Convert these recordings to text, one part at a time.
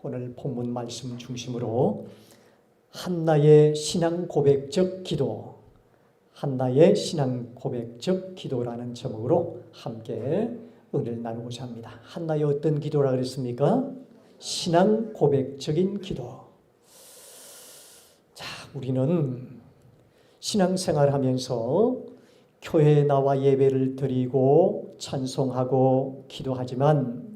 오늘 본문 말씀 중심으로 한나의 신앙 고백적 기도, 한나의 신앙 고백적 기도라는 제목으로 함께 은혜를 나누고자 합니다. 한나의 어떤 기도라 그랬습니까? 신앙 고백적인 기도. 자, 우리는 신앙생활하면서 교회에 나와 예배를 드리고 찬송하고 기도하지만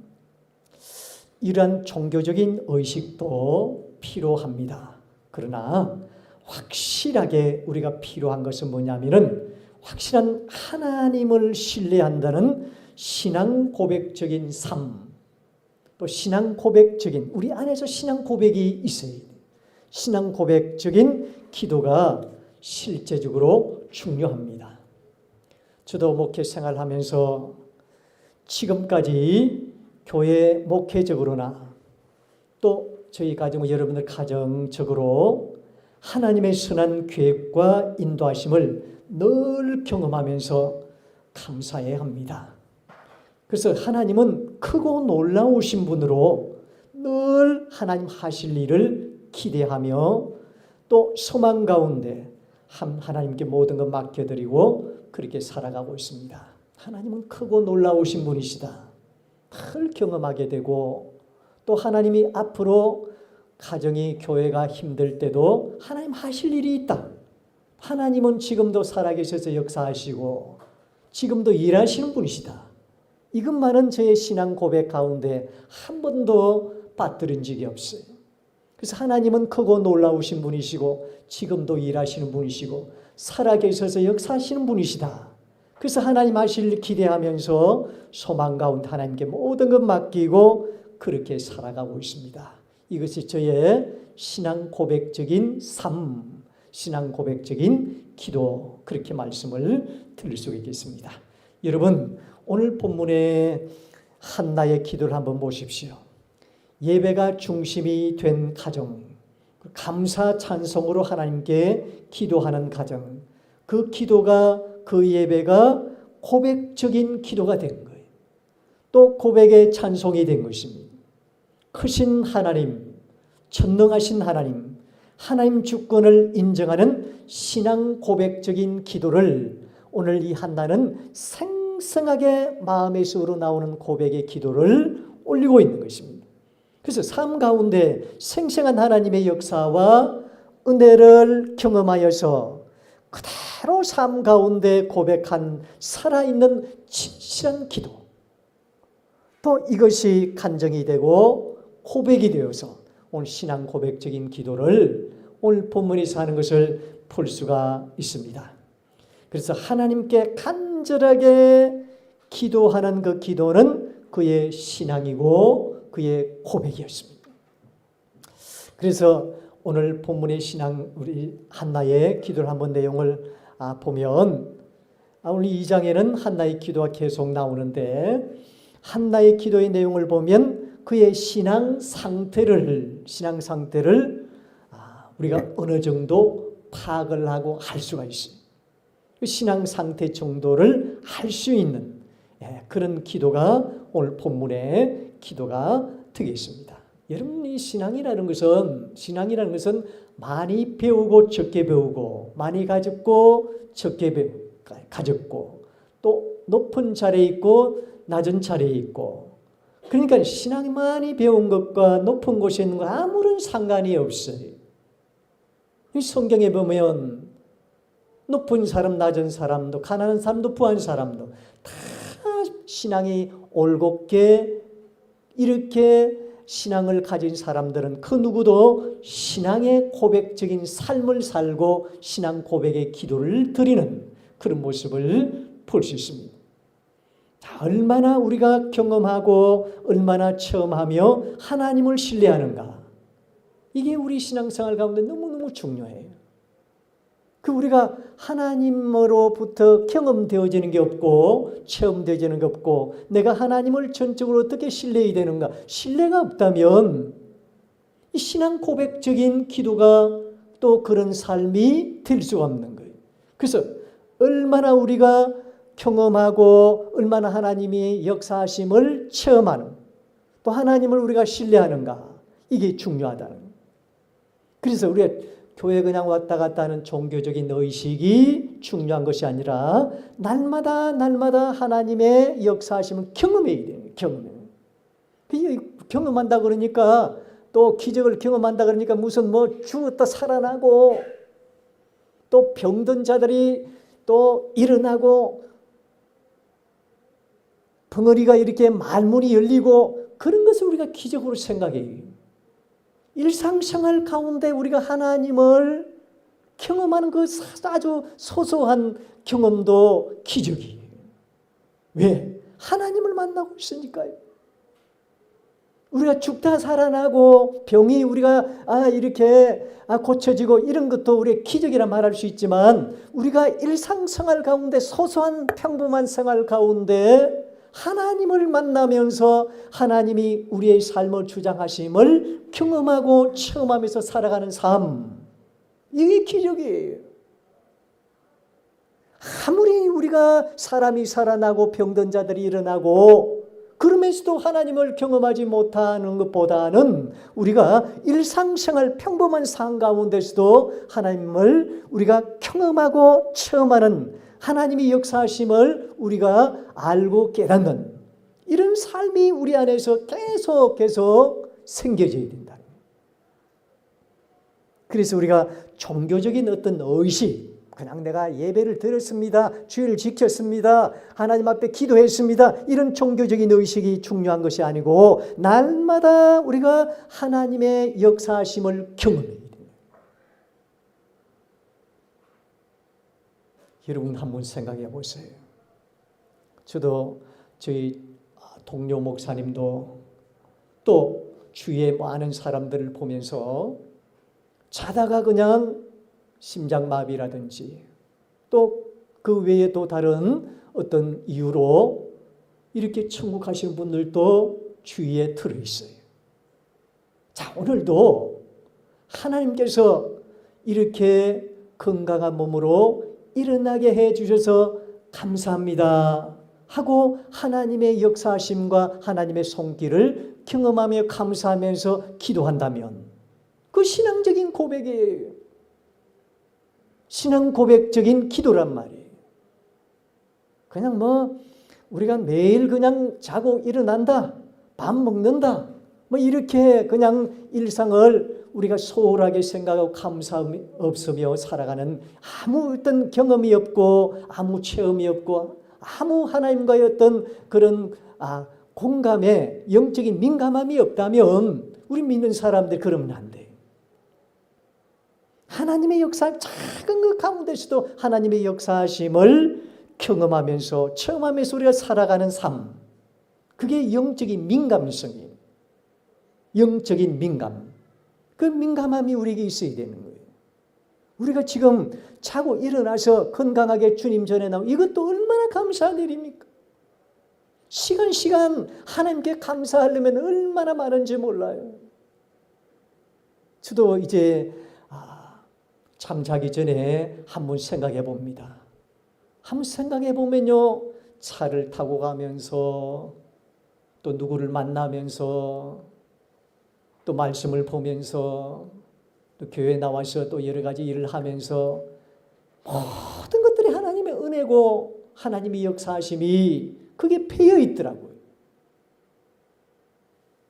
이러한 종교적인 의식도 필요합니다. 그러나 확실하게 우리가 필요한 것은 뭐냐면은 확실한 하나님을 신뢰한다는 신앙 고백적인 삶, 또 신앙 고백적인 우리 안에서 신앙 고백이 있어야 돼요. 신앙 고백적인 기도가 실제적으로 중요합니다. 저도 목회 생활하면서 지금까지 교회 목회적으로나 또 저희 가정, 여러분들 가정적으로 하나님의 선한 계획과 인도하심을 늘 경험하면서 감사해야 합니다. 그래서 하나님은 크고 놀라우신 분으로 늘 하나님 하실 일을 기대하며 또 소망 가운데 하나님께 모든 것 맡겨드리고 그렇게 살아가고 있습니다. 하나님은 크고 놀라우신 분이시다. 늘 경험하게 되고 또 하나님이 앞으로 가정이 교회가 힘들 때도 하나님 하실 일이 있다. 하나님은 지금도 살아계셔서 역사하시고 지금도 일하시는 분이시다. 이것만은 저의 신앙 고백 가운데 한 번도 빠뜨린 적이 없어요. 그래서 하나님은 크고 놀라우신 분이시고 지금도 일하시는 분이시고 살아계셔서 역사하시는 분이시다. 그래서 하나님 하실 일 기대하면서 소망 가운데 하나님께 모든 것 맡기고 그렇게 살아가고 있습니다. 이것이 저의 신앙 고백적인 삶, 신앙 고백적인 기도, 그렇게 말씀을 드릴 수 있겠습니다. 여러분, 오늘 본문의 한나의 기도를 한번 보십시오. 예배가 중심이 된 가정, 감사 찬송으로 하나님께 기도하는 가정, 그 기도가, 그 예배가 고백적인 기도가 된 거예요. 또 고백의 찬송이 된 것입니다. 크신 하나님, 전능하신 하나님, 하나님 주권을 인정하는 신앙 고백적인 기도를 오늘 이 한나는 생생하게 마음에서 우러나오는 고백의 기도를 올리고 있는 것입니다. 그래서 삶 가운데 생생한 하나님의 역사와 은혜를 경험하여서 그대로 삶 가운데 고백한 살아있는 진실한 기도, 또 이것이 간증이 되고 고백이 되어서 오늘 신앙 고백적인 기도를 오늘 본문에서 하는 것을 볼 수가 있습니다. 그래서 하나님께 간절하게 기도하는 그 기도는 그의 신앙이고 그의 고백이었습니다. 그래서 오늘 본문의 신앙, 우리 한나의 기도를 한번 내용을 보면 오늘 2장에는 한나의 기도가 계속 나오는데 한나의 기도의 내용을 보면 그의 신앙 상태를 우리가 어느 정도 파악을 하고 할 수가 있어요. 신앙 상태 정도를 할 수 있는 그런 기도가 오늘 본문의 기도가 되겠습니다. 여러분, 이 신앙이라는 것은 많이 배우고 적게 배우고 많이 가졌고 적게 가졌고 또 높은 자리에 있고 낮은 자리에 있고, 그러니까 신앙이 많이 배운 것과 높은 곳에 있는 거 아무런 상관이 없어요. 이 성경에 보면 높은 사람, 낮은 사람도, 가난한 사람도, 부한 사람도 다 신앙이 올곧게 이렇게 신앙을 가진 사람들은 그 누구도 신앙의 고백적인 삶을 살고 신앙 고백의 기도를 드리는 그런 모습을 볼 수 있습니다. 자, 얼마나 우리가 경험하고 얼마나 체험하며 하나님을 신뢰하는가, 이게 우리 신앙생활 가운데 너무너무 중요해요. 우리가 하나님으로부터 경험되어지는 게 없고 체험되어지는 게 없고 내가 하나님을 전적으로 어떻게 신뢰해야 되는가, 신뢰가 없다면 이 신앙 고백적인 기도가 또 그런 삶이 될 수가 없는 거예요. 그래서 얼마나 우리가 경험하고 얼마나 하나님이 역사하심을 체험하는, 또 하나님을 우리가 신뢰하는가, 이게 중요하다는 거예요. 그래서 우리가 교회 그냥 왔다 갔다 하는 종교적인 의식이 중요한 것이 아니라 날마다 하나님의 역사하심을 경험해야 돼요. 경험한다 그러니까 또 기적을 경험한다 그러니까 무슨 뭐 죽었다 살아나고 또 병든 자들이 또 일어나고 벙어리가 이렇게 말문이 열리고 그런 것을 우리가 기적으로 생각해요. 일상생활 가운데 우리가 하나님을 경험하는 그 아주 소소한 경험도 기적이에요. 왜? 하나님을 만나고 있으니까요. 우리가 죽다 살아나고 병이 우리가 이렇게 고쳐지고 이런 것도 우리의 기적이라 말할 수 있지만 우리가 일상생활 가운데 소소한 평범한 생활 가운데 하나님을 만나면서 하나님이 우리의 삶을 주장하심을 경험하고 체험하면서 살아가는 삶, 이게 기적이에요. 아무리 우리가 사람이 살아나고 병든 자들이 일어나고 그러면서도 하나님을 경험하지 못하는 것보다는 우리가 일상생활 평범한 삶 가운데서도 하나님을 우리가 경험하고 체험하는 하나님의 역사하심을 우리가 알고 깨닫는 이런 삶이 우리 안에서 계속 생겨져야 된다. 그래서 우리가 종교적인 어떤 의식, 그냥 내가 예배를 드렸습니다, 주일을 지켰습니다, 하나님 앞에 기도했습니다, 이런 종교적인 의식이 중요한 것이 아니고 날마다 우리가 하나님의 역사하심을 경험해야 됩니다. 여러분 한번 생각해 보세요. 저도 저희 동료 목사님도 또 주위에 많은 사람들을 보면서 자다가 그냥 심장마비라든지 또 그 외에 또 다른 어떤 이유로 이렇게 천국 가시는 분들도 주위에 들어있어요. 자, 오늘도 하나님께서 이렇게 건강한 몸으로 일어나게 해주셔서 감사합니다 하고 하나님의 역사하심과 하나님의 손길을 경험하며 감사하면서 기도한다면 그 신앙적인 고백이에요. 신앙 고백적인 기도란 말이에요. 그냥 우리가 매일 그냥 자고 일어난다, 밥 먹는다, 이렇게 그냥 일상을 우리가 소홀하게 생각하고 감사함이 없으며 살아가는 아무 어떤 경험이 없고 아무 체험이 없고 아무 하나님과의 어떤 그런 공감에 영적인 민감함이 없다면 우리 믿는 사람들 그러면 안 돼요. 하나님의 역사, 작은 그 가운데서도 하나님의 역사하심을 경험하면서 체험하면서 우리가 살아가는 삶, 그게 영적인 민감성이에요. 영적인 민감, 그 민감함이 우리에게 있어야 되는 거예요. 우리가 지금 자고 일어나서 건강하게 주님 전에 나오고 이것도 얼마나 감사한 일입니까? 시간 하나님께 감사하려면 얼마나 많은지 몰라요. 저도 이제 잠자기 전에 한번 생각해 봅니다. 한번 생각해 보면요, 차를 타고 가면서 또 누구를 만나면서 또 말씀을 보면서 또 교회에 나와서 또 여러 가지 일을 하면서 모든 것들이 하나님의 은혜고 하나님의 역사하심이 그게 패여 있더라고요.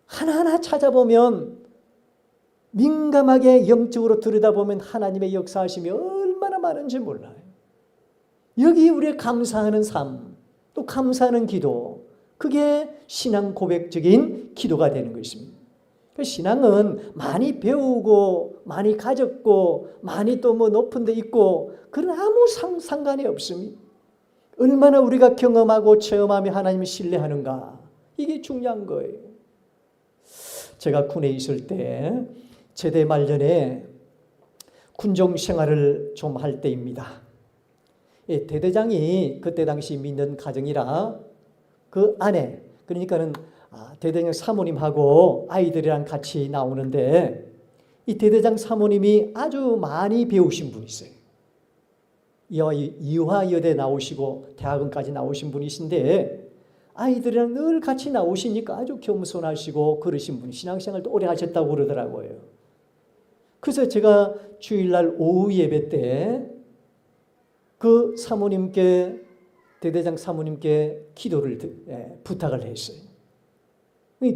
하나하나 찾아보면 민감하게 영적으로 들여다보면 하나님의 역사하심이 얼마나 많은지 몰라요. 여기 우리의 감사하는 삶, 또 감사하는 기도, 그게 신앙 고백적인 기도가 되는 것입니다. 신앙은 많이 배우고 많이 가졌고 많이 또 높은 데 있고 그런 아무 상관이 없습니다. 얼마나 우리가 경험하고 체험하며 하나님을 신뢰하는가, 이게 중요한 거예요. 제가 군에 있을 때 제대 말년에 군종 생활을 좀 할 때입니다. 대대장이 그때 당시 믿는 가정이라 그 안에, 그러니까는 대대장 사모님하고 아이들이랑 같이 나오는데 이 대대장 사모님이 아주 많이 배우신 분이세요. 이화여대 나오시고 대학원까지 나오신 분이신데 아이들이랑 늘 같이 나오시니까 아주 겸손하시고 그러신 분이 신앙생활도 오래 하셨다고 그러더라고요. 그래서 제가 주일날 오후 예배 때 그 사모님께, 대대장 사모님께 기도를 부탁을 했어요.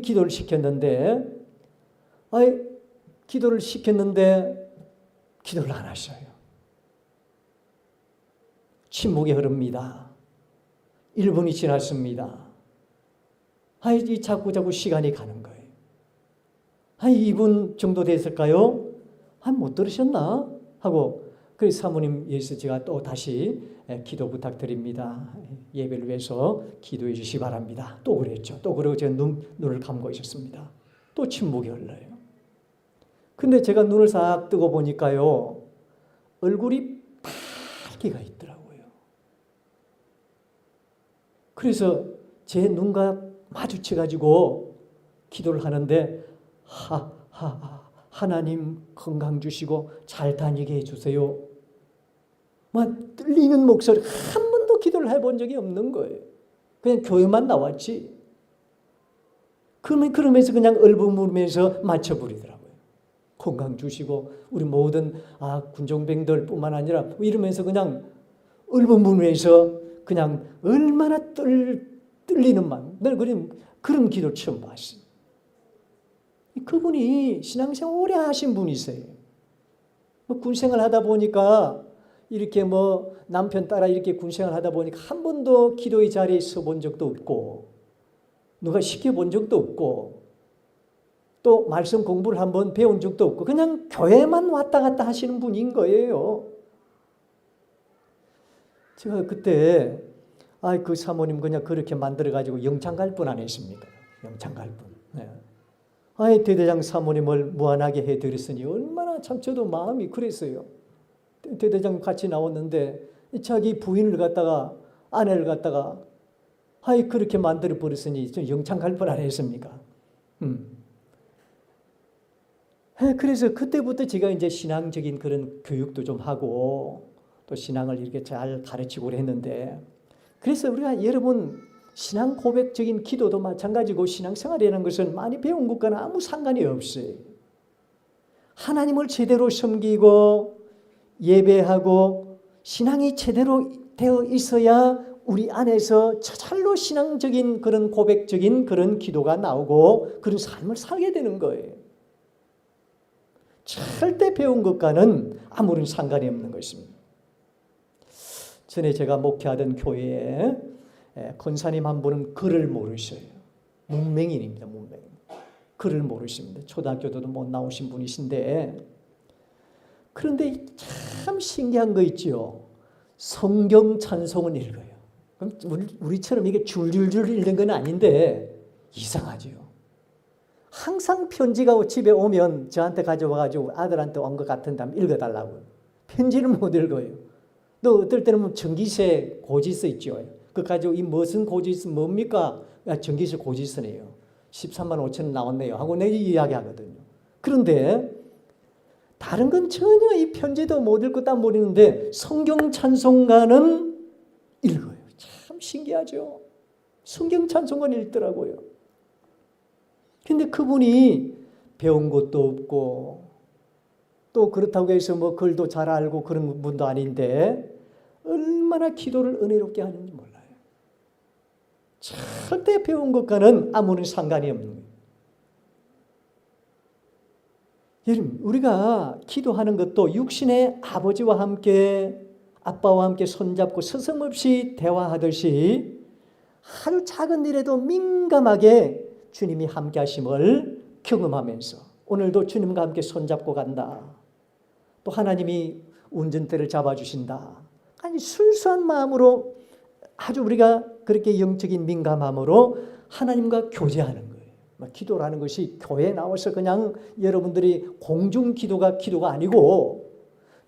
기도를 시켰는데 기도를 안 하셔요. 침묵이 흐릅니다. 1분이 지났습니다. 자꾸 시간이 가는 거예요. 2분 정도 됐을까요? 못 들으셨나? 하고, 그래서 사모님 위해서 제가 또 다시 기도 부탁드립니다. 예배를 위해서 기도해 주시기 바랍니다. 또 그랬죠. 또 그러고 제가 눈을 감고 있었습니다. 또 침묵이 흘러요. 근데 제가 눈을 싹 뜨고 보니까요, 얼굴이 빨개가 있더라고요. 그래서 제 눈과 마주쳐가지고 기도를 하는데, 하나님 건강 주시고 잘 다니게 해주세요. 막 떨리는 목소리, 한 번도 기도를 해본 적이 없는 거예요. 그냥 교회만 나왔지. 그러면서 그냥 얼버무리면서 맞춰버리더라고요. 건강 주시고 우리 모든 군종병들 뿐만 아니라 이러면서 그냥 얼버무리면서 그냥 얼마나 떨리는 마음. 나는 그런 기도 처음 봤어요. 그분이 신앙생활 오래 하신 분이세요. 군생활 하다 보니까 이렇게 남편 따라 이렇게 군생활 하다 보니까 한 번도 기도의 자리에 서본 적도 없고 누가 시켜본 적도 없고 또 말씀 공부를 한번 배운 적도 없고 그냥 교회만 왔다 갔다 하시는 분인 거예요. 제가 그때 그 사모님 그냥 그렇게 만들어가지고 영창 갈 뻔 안 했습니까? 영창 갈 뻔. 네. 대대장 사모님을 무한하게 해드렸으니 얼마나 참 저도 마음이 그랬어요. 대대장 같이 나왔는데 자기 부인을 갖다가 아내를 갖다가 그렇게 만들어 버렸으니 좀 영창 갈 뻔 안 했습니까? 그래서 그때부터 제가 이제 신앙적인 그런 교육도 좀 하고 또 신앙을 이렇게 잘 가르치고 했는데 그래서 우리가 여러분 신앙 고백적인 기도도 마찬가지고 신앙생활이라는 것은 많이 배운 것과는 아무 상관이 없어요. 하나님을 제대로 섬기고 예배하고 신앙이 제대로 되어 있어야 우리 안에서 저절로 신앙적인 그런 고백적인 그런 기도가 나오고 그런 삶을 살게 되는 거예요. 절대 배운 것과는 아무런 상관이 없는 것입니다. 전에 제가 목회하던 교회에 권사님 한 분은 글을 모르셔요. 문맹인입니다. 문맹인. 글을 모르십니다. 초등학교도 못 나오신 분이신데 그런데 참 신기한 거 있죠. 성경 찬송은 읽어요. 그럼 우리처럼 이게 줄줄줄 읽는 건 아닌데 이상하죠. 항상 편지가 집에 오면 저한테 가져와가지고 아들한테 온 것 같은 다음 읽어달라고요. 편지를 못 읽어요. 또 어떨 때는 전기세 고지서 있죠. 그 가지고 이 무슨 고지서 뭡니까? 전기세 고지서네요. 13만 5천 원 나왔네요. 하고 내 이야기하거든요. 그런데 다른 건 전혀 이 편지도 못 읽고 딱 모르는데 성경 찬송가는 읽어요. 참 신기하죠. 성경 찬송가는 읽더라고요. 근데 그분이 배운 것도 없고 또 그렇다고 해서 글도 잘 알고 그런 분도 아닌데 얼마나 기도를 은혜롭게 하는지 몰라요. 절대 배운 것과는 아무런 상관이 없는 거예요. 여러분, 우리가 기도하는 것도 육신의 아버지와 함께 아빠와 함께 손잡고 서슴없이 대화하듯이 아주 작은 일에도 민감하게 주님이 함께 하심을 경험하면서 오늘도 주님과 함께 손잡고 간다. 또 하나님이 운전대를 잡아주신다. 아니 순수한 마음으로 아주 우리가 그렇게 영적인 민감함으로 하나님과 교제하는 거예요. 기도라는 것이 교회에 나와서 그냥 여러분들이 공중 기도가 아니고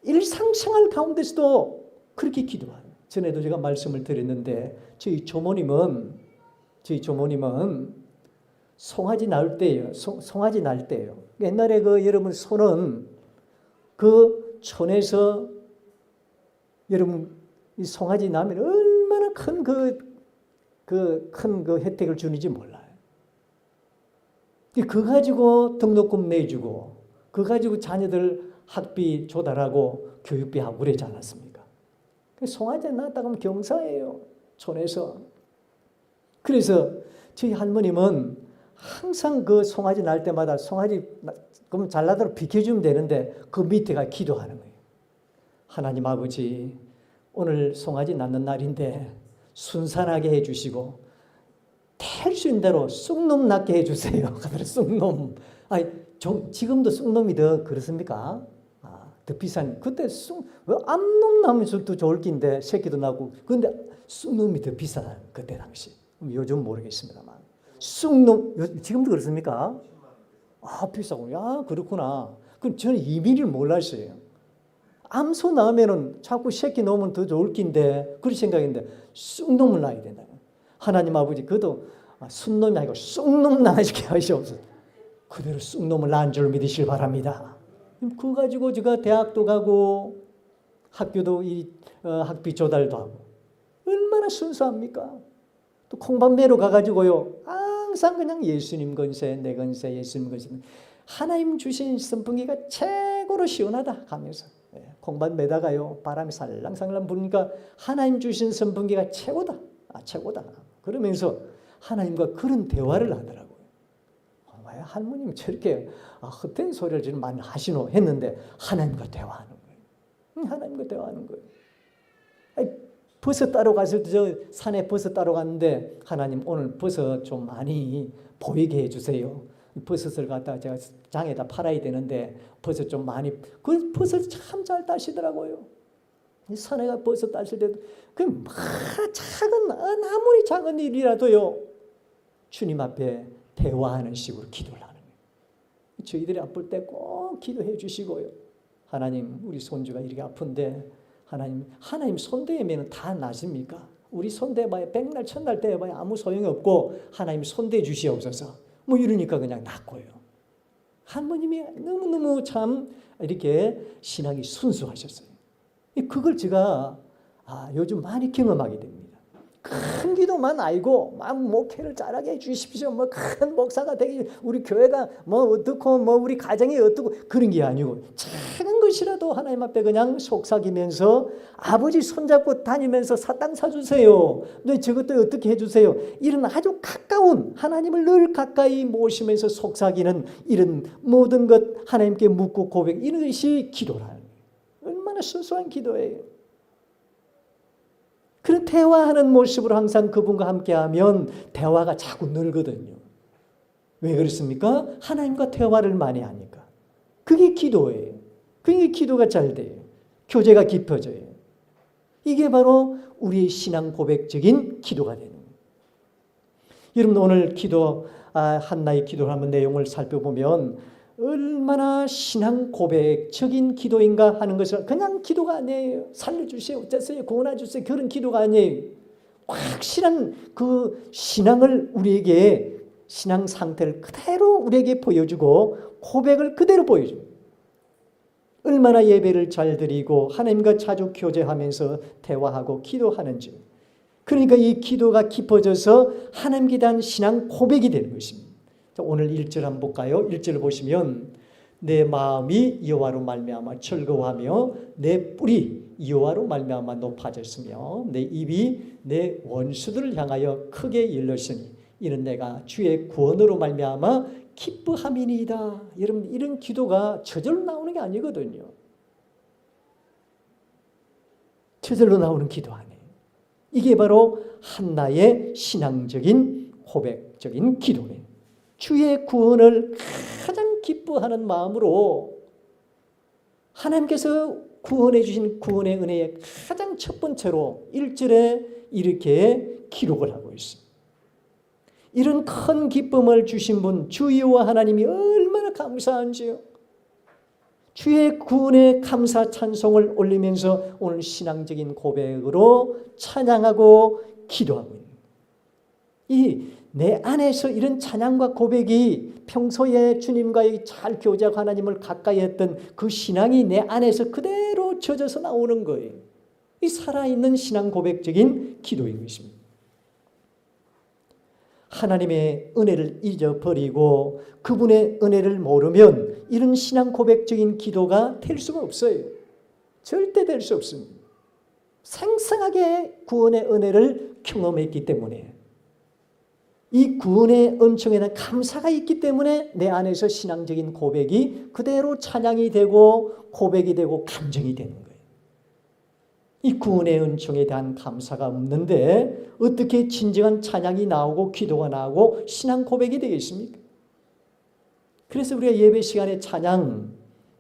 일상생활 가운데서도 그렇게 기도해요. 전에도 제가 말씀을 드렸는데 저희 조모님은 송아지 낳을 때예요. 송아지 낳을 때예요. 옛날에 여러분 소는 그 촌에서 여러분 이 송아지 낳으면 얼마나 큰 그 큰 그 혜택을 주는지 몰라요. 그거 가지고 등록금 내주고 그거 가지고 자녀들 학비 조달하고 교육비 하고 그러지 않았습니까? 송아지 낳았다 그러면 경사예요. 촌에서. 그래서 저희 할머님은 항상 그 송아지 낳을 때마다 송아지 그럼 잘나도록 비켜주면 되는데 그 밑에가 기도하는 거예요. 하나님 아버지, 오늘 송아지 낳는 날인데 순산하게 해주시고 될 수 있는 대로 쑥놈 낳게 해주세요. 쑥놈. 아니, 지금도 쑥놈이 더 그렇습니까? 더 비싼. 그때 암놈 나면 더 좋을 낀데 새끼도 나고. 근데 쑥놈이 더 비싸다. 그때 당시. 요즘 모르겠습니다만. 쑥놈 지금도 그렇습니까? 비싸고. 야, 그렇구나. 그럼 저는 이미를 몰랐어요. 암소 낳으면은 자꾸 새끼 놓으면 더 좋을 낀데 그런 생각인데 쑥놈을 낳아야 된다. 하나님 아버지, 그것도 순놈이 아니고 쑥놈 낳아주게 하시옵소서. 그대로 쑥놈을 낳은 줄 믿으시길 바랍니다. 그거 가지고 제가 대학도 가고 학교도 학비 조달도 하고 얼마나 순수합니까? 또 콩밭매로 가가지고요 항상 그냥 예수님 건세 내 건세 예수님 건세 하나님 주신 선풍기가 최고로 시원하다 가면서 콩밭 매다가요 바람이 살랑살랑 부니까 하나님 주신 선풍기가 최고다. 최고다. 그러면서 하나님과 그런 대화를 하더라고요. 왜 할머님 저렇게 헛된 소리를 지금 많이 하시노 했는데 하나님과 대화하는 거예요. 하나님과 대화하는 거예요. 버섯 따러 갔을 때 저 산에 버섯 따러 갔는데 하나님 오늘 버섯 좀 많이 보이게 해주세요. 버섯을 갖다가 제가 장에다 팔아야 되는데 버섯 좀 많이 그 버섯 참 잘 따시더라고요. 이 산에 가 버섯 따실 때도 그 작은 아무리 작은 일이라도요 주님 앞에 대화하는 식으로 기도를 하는 거예요. 저희들이 아플 때 꼭 기도해 주시고요. 하나님 우리 손주가 이렇게 아픈데 하나님 손대면 다 나십니까? 우리 손대봐야 백날 천날 대봐야 아무 소용이 없고 하나님 손대 주시옵소서. 뭐 이러니까 그냥 낫고요. 할머님이 너무너무 참 이렇게 신앙이 순수하셨어요. 그걸 제가 요즘 많이 경험하게 됩니다. 큰 기도만 알고 막 목회를 잘하게 해주십시오. 뭐 큰 목사가 되기 우리 교회가 뭐 어떻고 뭐 우리 가정이 어떻고 그런 게 아니고 작은 것이라도 하나님 앞에 그냥 속삭이면서 아버지 손잡고 다니면서 사탕 사주세요. 네, 저것도 어떻게 해주세요. 이런 아주 가까운 하나님을 늘 가까이 모시면서 속삭이는 이런 모든 것 하나님께 묻고 고백 이런 것이 기도라는 거예요. 얼마나 순수한 기도예요. 그런 대화하는 모습으로 항상 그분과 함께하면 대화가 자꾸 늘거든요. 왜 그렇습니까? 하나님과 대화를 많이 하니까. 그게 기도예요. 그게 기도가 잘 돼요. 교제가 깊어져요. 이게 바로 우리의 신앙 고백적인 기도가 되는 거예요. 여러분 오늘 기도 한나의 기도를 한번 내용을 살펴보면 얼마나 신앙 고백적인 기도인가 하는 것을 그냥 기도가 아니에요. 살려주세요. 어쩌세요. 구원해 주세요. 그런 기도가 아니에요. 확실한 그 신앙을 우리에게 신앙 상태를 그대로 우리에게 보여주고 고백을 그대로 보여줍니다. 얼마나 예배를 잘 드리고 하나님과 자주 교제하면서 대화하고 기도하는지. 그러니까 이 기도가 깊어져서 하나님께 대한 신앙 고백이 되는 것입니다. 오늘 1절 한번 볼까요? 1절을 보시면 내 마음이 여호와로 말미암아 즐거워하며 내 뿔이 여호와로 말미암아 높아졌으며 내 입이 내 원수들을 향하여 크게 열렸으니 이는 내가 주의 구원으로 말미암아 기뻐함이니이다. 여러분 이런 기도가 저절로 나오는 게 아니거든요. 저절로 나오는 기도 아니에요. 이게 바로 한나의 신앙적인 고백적인 기도예요. 주의 구원을 가장 기뻐하는 마음으로 하나님께서 구원해 주신 구원의 은혜의 가장 첫 번째로 1절에 이렇게 기록을 하고 있습니다. 이런 큰 기쁨을 주신 분 주 여호와 하나님이 얼마나 감사한지요. 주의 구원의 감사 찬송을 올리면서 오늘 신앙적인 고백으로 찬양하고 기도하고 있는 내 안에서 이런 찬양과 고백이 평소에 주님과의 잘 교제하고 하나님을 가까이 했던 그 신앙이 내 안에서 그대로 젖어서 나오는 거예요. 이 살아있는 신앙 고백적인 기도인 것입니다. 하나님의 은혜를 잊어버리고 그분의 은혜를 모르면 이런 신앙 고백적인 기도가 될 수가 없어요. 절대 될 수 없습니다. 생생하게 구원의 은혜를 경험했기 때문에, 이 구원의 은총에 대한 감사가 있기 때문에 내 안에서 신앙적인 고백이 그대로 찬양이 되고 고백이 되고 감정이 되는 거예요. 이 구원의 은총에 대한 감사가 없는데 어떻게 진정한 찬양이 나오고 기도가 나오고 신앙 고백이 되겠습니까? 그래서 우리가 예배 시간에 찬양,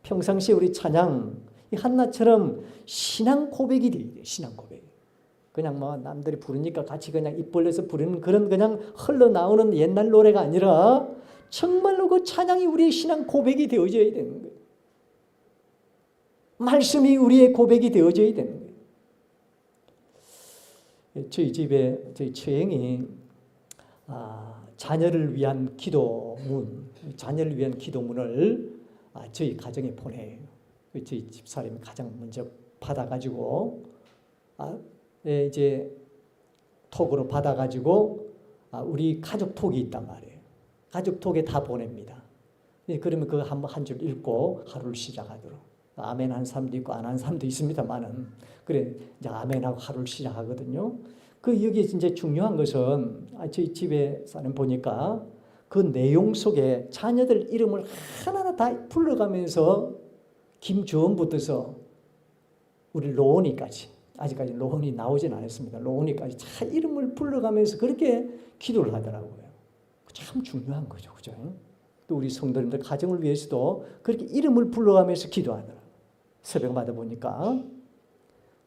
평상시에 우리 찬양, 이 한나처럼 신앙 고백이 돼야 돼요. 신앙 고백. 그냥 뭐 남들이 부르니까 같이 그냥 입 벌려서 부르는 그런 그냥 흘러나오는 옛날 노래가 아니라 정말로 그 찬양이 우리의 신앙 고백이 되어져야 되는 거예요. 말씀이 우리의 고백이 되어져야 되는 거예요. 저희 집에 저희 처형이 자녀를 위한 기도문, 자녀를 위한 기도문을 저희 가정에 보내요. 저희 집사람이 가장 먼저 받아가지고 이제 톡으로 받아가지고 우리 가족 톡이 있단 말이에요. 가족 톡에 다 보냅니다. 그러면 그거 한 줄 읽고 하루를 시작하도록. 아멘 한 사람도 있고 안 한 사람도 있습니다만은 그래 이제 아멘하고 하루를 시작하거든요. 여기 이제 중요한 것은 저희 집에 사는 보니까 그 내용 속에 자녀들 이름을 하나하나 다 불러가면서 김주원부터서 우리 로운이까지, 아직까지 로운이 나오진 않았습니다. 로운이까지 다 이름을 불러가면서 그렇게 기도를 하더라고요. 참 중요한 거죠, 그죠? 또 우리 성도님들 가정을 위해서도 그렇게 이름을 불러가면서 기도하더라고요. 새벽마다 보니까.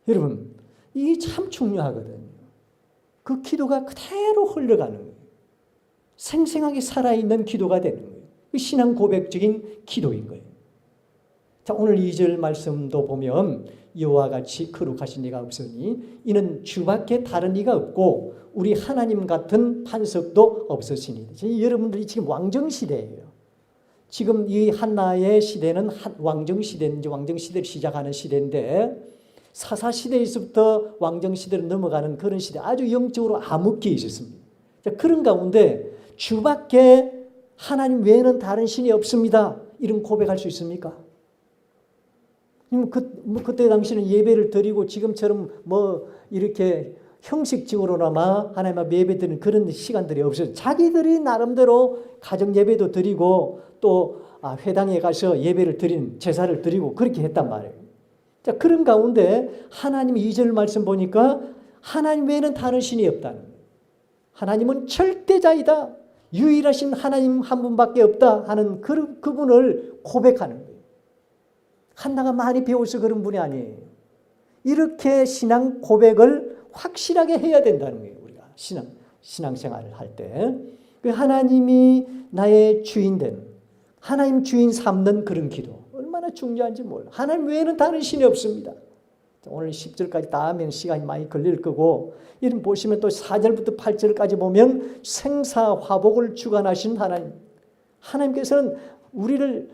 여러분, 이게 참 중요하거든요. 그 기도가 그대로 흘러가는 거예요. 생생하게 살아있는 기도가 되는 거예요. 신앙 고백적인 기도인 거예요. 자, 오늘 2절 말씀도 보면 이와 같이 거룩하신 이가 없으니 이는 주밖에 다른 이가 없고 우리 하나님 같은 반석도 없으시니. 여러분들이 지금 왕정시대예요. 지금 이 한나의 시대는 왕정시대인지 왕정시대를 시작하는 시대인데 사사시대에서부터 왕정시대로 넘어가는 그런 시대, 아주 영적으로 암흑기에 있었습니다. 자, 그런 가운데 주밖에 하나님 외에는 다른 신이 없습니다. 이런 고백할 수 있습니까? 그때 당시는 예배를 드리고 지금처럼 이렇게 형식적으로나마 하나님 앞에 예배 드리는 그런 시간들이 없어요. 자기들이 나름대로 가정 예배도 드리고 또 회당에 가서 예배를 드리는 제사를 드리고 그렇게 했단 말이에요. 자, 그런 가운데 하나님 2절 말씀 보니까 하나님 외에는 다른 신이 없다는 거예요. 하나님은 절대자이다. 유일하신 하나님 한 분밖에 없다 하는 그분을 고백하는 거예요. 한나가 많이 배워서 그런 분이 아니에요. 이렇게 신앙 고백을 확실하게 해야 된다는 거예요. 우리가 신앙생활을 할 때. 하나님이 나의 주인 된, 하나님 주인 삼는 그런 기도. 얼마나 중요한지 몰라요. 하나님 외에는 다른 신이 없습니다. 오늘 10절까지 다 하면 시간이 많이 걸릴 거고, 이런 보시면 또 4절부터 8절까지 보면 생사화복을 주관하신 하나님. 하나님께서는 우리를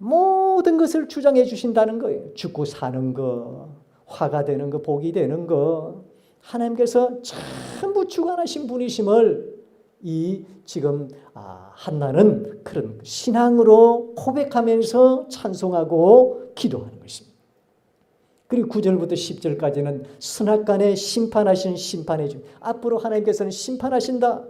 모든 것을 주장해 주신다는 거예요. 죽고 사는 거, 화가 되는 거, 복이 되는 거. 하나님께서 전부 주관하신 분이심을 지금 한나는 그런 신앙으로 고백하면서 찬송하고 기도하는 것입니다. 그리고 9절부터 10절까지는 선악간에 심판하신 심판의 주. 앞으로 하나님께서는 심판하신다,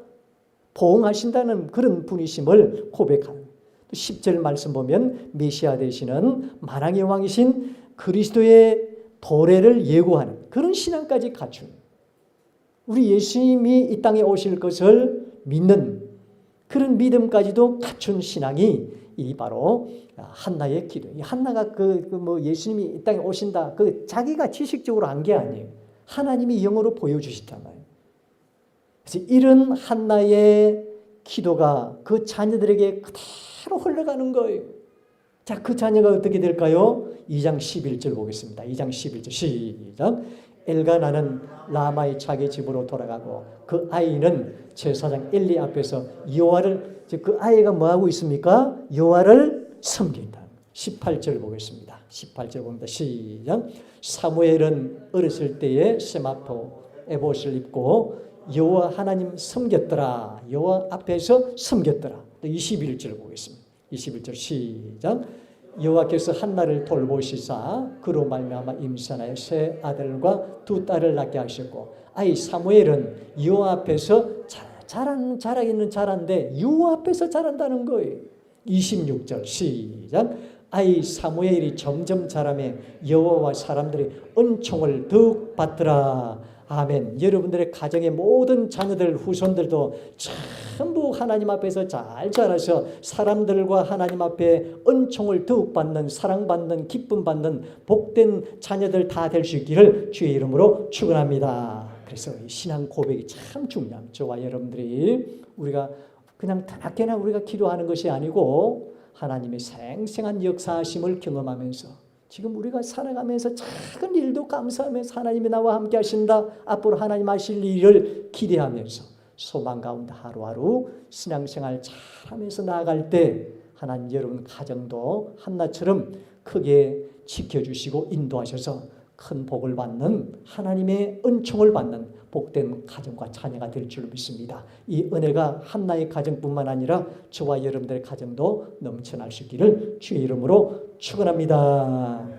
보응하신다는 그런 분이심을 고백하는. 10절 말씀 보면 메시아 되시는 만왕의 왕이신 그리스도의 도래를 예고하는 그런 신앙까지 갖춘, 우리 예수님이 이 땅에 오실 것을 믿는 그런 믿음까지도 갖춘 신앙이 이 바로 한나의 기도. 한나가 예수님이 이 땅에 오신다, 자기가 지식적으로 한 게 아니에요. 하나님이 영으로 보여주시단 말이에요. 그래서 이런 한나의 기도가 그 자녀들에게 그대로 흘러가는 거예요. 자, 그 자녀가 어떻게 될까요? 2장 11절 보겠습니다. 2장 11절 시작. 엘가나는 라마의 자기 집으로 돌아가고 그 아이는 제사장 엘리 앞에서 여호와를, 그 아이가 뭐하고 있습니까? 여호와를 섬긴다. 18절 보겠습니다. 18절 봅니다. 시작. 사무엘은 어렸을 때에 세마포 에봇을 입고 여호와 하나님 섬겼더라. 여호와 앞에서 섬겼더라. 21절 보겠습니다. 21절 시작. 여호와께서 한나를 돌보시사 그로 말미암아 임산하여 세 아들과 두 딸을 낳게 하셨고 아이 사무엘은 여호와 앞에서 자라기는 자란데 여호와 앞에서 자란다는 거예요. 26절 시작. 아이 사무엘이 점점 자라며 여호와와 사람들이 은총을 더욱 받더라. 아멘. 여러분들의 가정의 모든 자녀들 후손들도 전부 하나님 앞에서 잘 자라서 사람들과 하나님 앞에 은총을 더욱 받는, 사랑받는, 기쁨 받는 복된 자녀들 다 될 수 있기를 주의 이름으로 축원합니다. 그래서 신앙 고백이 참 중요합니다. 저와 여러분들이 우리가 그냥 다나케나 우리가 기도하는 것이 아니고 하나님의 생생한 역사하심을 경험하면서 지금 우리가 살아가면서 작은 일도 감사하면서 하나님이 나와 함께 하신다. 앞으로 하나님 하실 일을 기대하면서 소망 가운데 하루하루 신앙생활 잘하면서 나아갈 때 하나님 여러분 가정도 한나처럼 크게 지켜주시고 인도하셔서 큰 복을 받는 하나님의 은총을 받는 복된 가정과 자녀가 될 줄 믿습니다. 이 은혜가 한나의 가정뿐만 아니라 저와 여러분들의 가정도 넘쳐날 수 있기를 주의 이름으로 축원합니다.